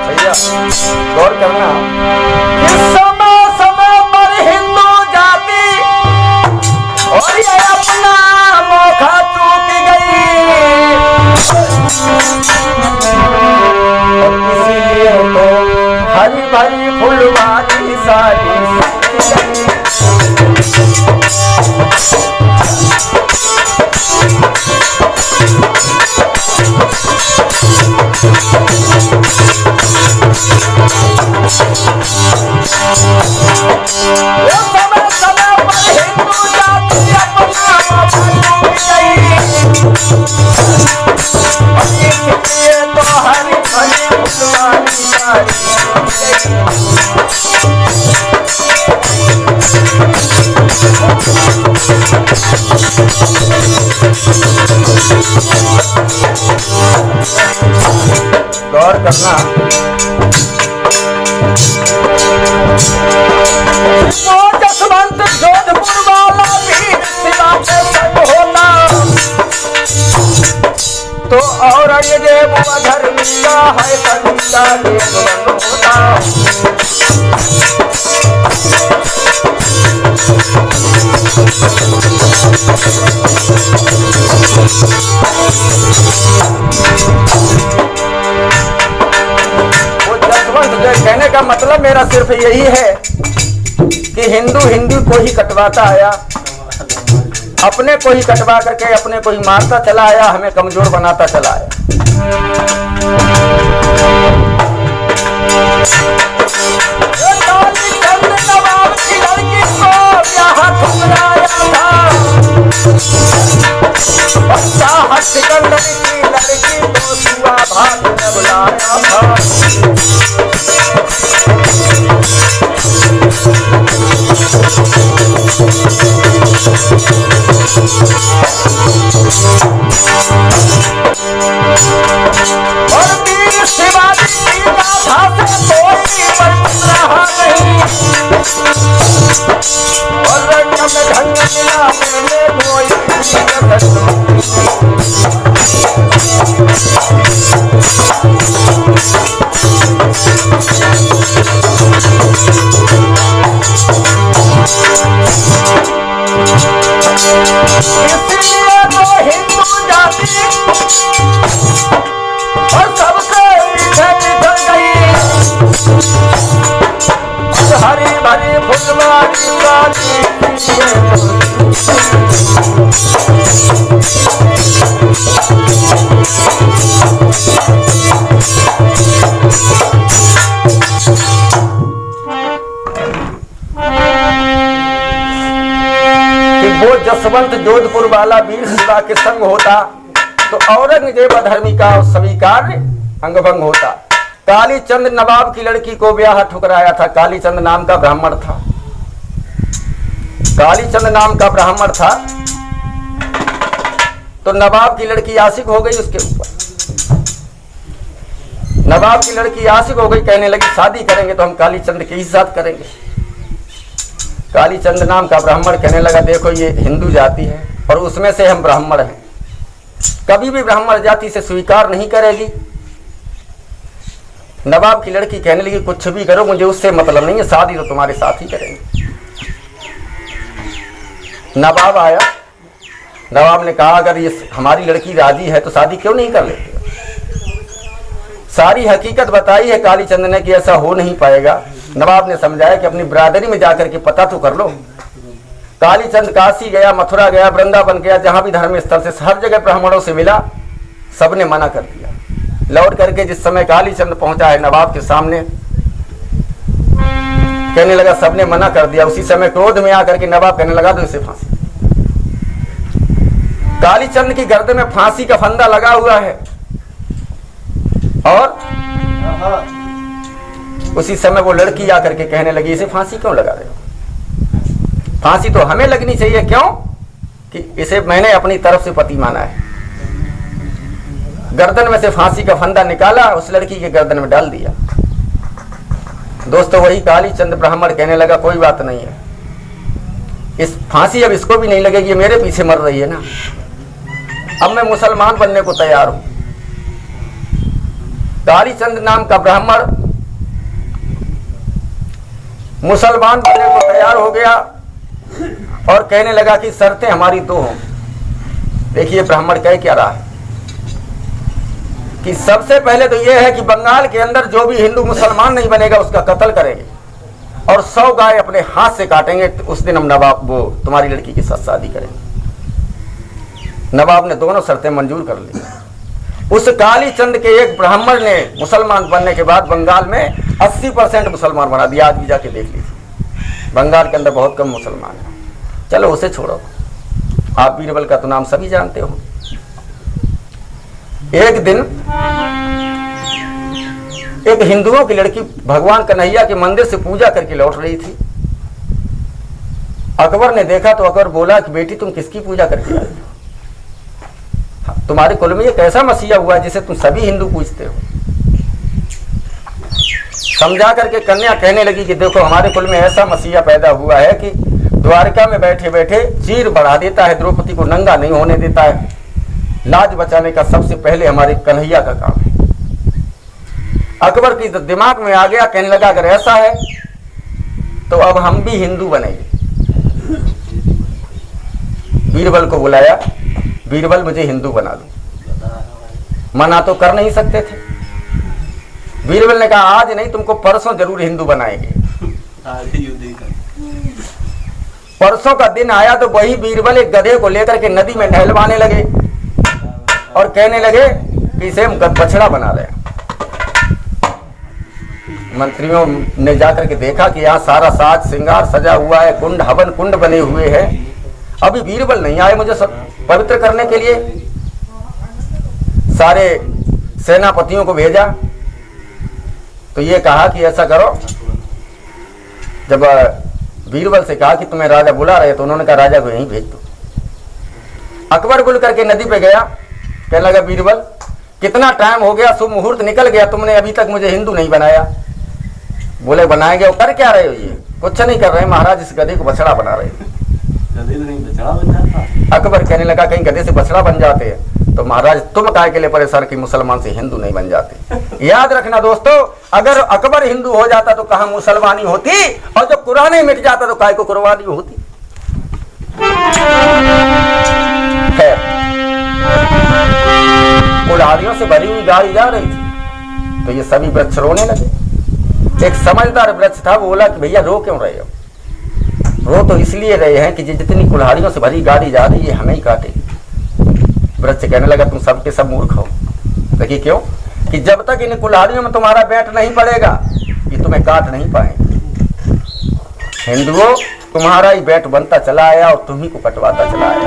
भैया गौर करना, इस समय समय पर हिंदू जाति और ये अपना मौका चूक गई, और इसीलिए तो हरी भरी फुलवारी सारी गौर करना। वो जसवंत जोधपुर वाला वीर शिवा पे सब होता, तो औरंगजेब धर्मी का है तंता के होता। कहने का मतलब मेरा सिर्फ यही है कि हिंदू हिंदू को ही कटवाता आया, अपने को ही कटवा करके अपने को ही मारता चला आया, हमें कमजोर बनाता चला आया। नवाब की लड़की को यहाँ ठुकराया था, सिकंदर की लड़की को सुआ भाग में बुलाया था। और वीर शिवाजी की गाथा से कोई बच रहा नहीं, और रंग में ढंग मिला मेरे कोई इसलिए तो हिंदू जाति और सबसे बिछड़ गई, हरी भरी फुलवारी वाली। वो जसवंत जोधपुर वाला वीर शिवा के संग होता, तो औरंगजेब अधर्मी का स्वीकार अंगभंग होता। कालीचंद नवाब की लड़की को ब्याह ठुकराया था। कालीचंद नाम का ब्राह्मण था, कालीचंद नाम का ब्राह्मण था, तो नवाब की लड़की आशिक हो गई उसके ऊपर। नवाब की लड़की आशिक हो गई, कहने लगी शादी करेंगे तो हम कालीचंद के ही साथ करेंगे। कालीचंद नाम का ब्राह्मण कहने लगा देखो ये हिंदू जाति है और उसमें से हम ब्राह्मण हैं, कभी भी ब्राह्मण जाति से स्वीकार नहीं करेगी। नवाब की लड़की कहने लगी कुछ भी करो मुझे उससे मतलब नहीं है, शादी तो तुम्हारे साथ ही करेंगे। नवाब आया, नवाब ने कहा अगर ये हमारी लड़की राजी है तो शादी क्यों नहीं कर लेते। सारी हकीकत बताई है कालीचंद ने कि ऐसा हो नहीं पाएगा। नवाब ने समझाया कि अपनी बिरादरी में जाकर के पता तो कर लो। कालीचंद काशी गया, मथुरा गया, वृंदावन गया, जहां भी धर्म स्थल से हर जगह ब्राह्मणों से मिला, सबने मना कर दिया। लौट करके जिस समय कालीचंद पहुंचा है नवाब के सामने, कहने लगा सबने मना कर दिया। उसी समय क्रोध में आकर के नवाब कहने लगा दो इसे फांसी। कालीचंद की गर्दन में फांसी का फंदा लगा हुआ है और उसी समय वो लड़की आकर के कहने लगी इसे फांसी क्यों लगा रहे हो, फांसी तो हमें लगनी चाहिए। क्यों कि इसे मैंने अपनी तरफ से पति माना है। गर्दन में से फांसी का फंदा निकाला, उस लड़की के गर्दन में डाल दिया। दोस्तों वही कालीचंद ब्राह्मण कहने लगा कोई बात नहीं है, इस फांसी अब इसको भी नहीं लगेगी, ये मेरे पीछे मर रही है ना, अब मैं मुसलमान बनने को तैयार हूं। कालीचंद नाम का ब्राह्मण मुसलमान बनने को तैयार हो गया और कहने लगा कि शर्तें हमारी दो हों। देखिए ब्राह्मण कह क्या रहा है कि सबसे पहले तो यह है कि बंगाल के अंदर जो भी हिंदू मुसलमान नहीं बनेगा उसका कत्ल करेंगे और 100 गाय अपने हाथ से काटेंगे। उस दिन हम नवाब वो तुम्हारी लड़की के साथ शादी करेंगे। नवाब ने दोनों शर्तें मंजूर कर ली। उस कालीचंद के एक ब्राह्मण ने मुसलमान बनने के बाद बंगाल में 80% मुसलमान बना दिया। आज भी जाके देख लीजिए, बंगाल के अंदर बहुत कम मुसलमान है। चलो उसे छोड़ो, आप बीरबल का तो नाम सभी जानते हो। एक दिन एक हिंदुओं की लड़की भगवान कन्हैया के मंदिर से पूजा करके लौट रही थी। अकबर ने देखा तो अकबर बोला कि बेटी तुम किसकी पूजा करके आई हो? तुम्हारे कुल में ये कैसा मसीहा हुआ है जिसे तुम सभी हिंदू पूजते हो? समझा करके कन्या कहने लगी कि देखो हमारे कुल में ऐसा मसीहा पैदा हुआ है कि द्वारका में बैठे बैठे चीर बढ़ा देता है, द्रौपदी को नंगा नहीं होने देता है। लाज बचाने का सबसे पहले हमारे कन्हैया का काम है। अकबर की दिमाग में आ गया, कहने लगा अगर ऐसा है तो अब हम भी हिंदू बनेंगे। बीरबल को बुलाया, बीरबल मुझे हिंदू बना दो। मना तो कर नहीं सकते थे। बीरबल ने कहा आज नहीं तुमको परसों जरूर हिंदू बनाएंगे। परसों का दिन आया तो वही बीरबल एक गधे को लेकर के नदी में नहलवाने लगे और कहने लगे कि इसे हम बछड़ा बना रहे। मंत्रियों ने जाकर के देखा कि यहाँ सारा साज श्रृंगार सजा हुआ है, कुंड हवन कुंड बने हुए हैं। अभी बीरबल नहीं आए मुझे पवित्र करने के लिए। सारे सेनापतियों को भेजा तो ये कहा कि ऐसा करो, जब बीरबल से कहा कि तुम्हें राजा बुला रहे तो उन्होंने कहा राजा को यहीं भेज दो। अकबर बुल करके नदी पे गया, कहने लगा बीरबल कितना टाइम हो गया, शुभ मुहूर्त निकल गया, तुमने अभी तक मुझे हिंदू नहीं बनाया। बोले बनाएंगे। वो कर क्या रहे हो? ये कुछ नहीं कर रहे महाराज, इस गधे को बछड़ा बना रहे। गधे तो नहीं बछड़ा बन जाता। अकबर कहने लगा कहीं गधे से बछड़ा बन जाते हैं तो महाराज तुम काय के लिए परेशान कि मुसलमान से हिंदू नहीं बन जाते। याद रखना दोस्तों, अगर अकबर हिंदू हो जाता तो कहां मुसलमानी होती, और जब कुरान ही मिट जाता तो काय को कुर्बानी होती। कुल्हाड़ियों से भरी हुई गाड़ी जा रही थी तो ये सभी वृक्ष रोने लगे। एक समझदार वृक्ष था, वो बोला कि भैया रो क्यों रहे हो? रो तो इसलिए रहे हैं कि जितनी कुल्हाड़ियों से भरी गाड़ी जा रही है हमें ही काटेगी। वृक्ष कहने लगा तुम सबके सब मूर्ख हो। देखिए क्यों? कि जब तक इन कुल्हाड़ियों में तुम्हारा बैठ नहीं पड़ेगा ये तुम्हें काट नहीं पाएंगे। हिंदुओं तुम्हारा ही बैठ बनता चला आया और तुम ही को कटवाता चला आया।